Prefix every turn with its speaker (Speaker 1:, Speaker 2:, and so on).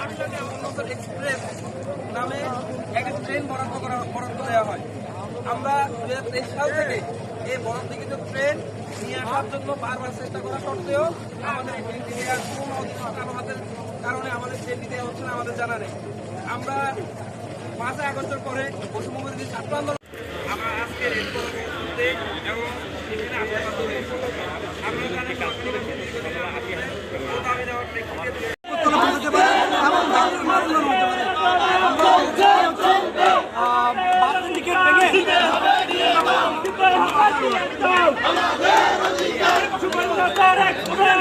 Speaker 1: Express নামে একটা train বরাদ্দ দেওয়া হয়। আমরা 2023 সাল থেকে এই বরাদ্দকৃত ট্রেন নিয়ে আসার জন্য বারবার চেষ্টা করা সত্ত্বেও আমাদের এই ট্রেনটি দেওয়ার কোনো কারণের কারণে আমাদের ট্রেনটি দেওয়া হচ্ছে না আমাদের জানা নেই। আমরা 5 আগস্টের পরে বৈষম্যবিরোধী ছাত্র আন্দোলন আমরা আজকে রেল করতে এবং এখানে আসতে পারছি। আমরা জানি কাশ্মীরের দাবি দেওয়ার প্রেক্ষিতে
Speaker 2: টিকিট ভেঙে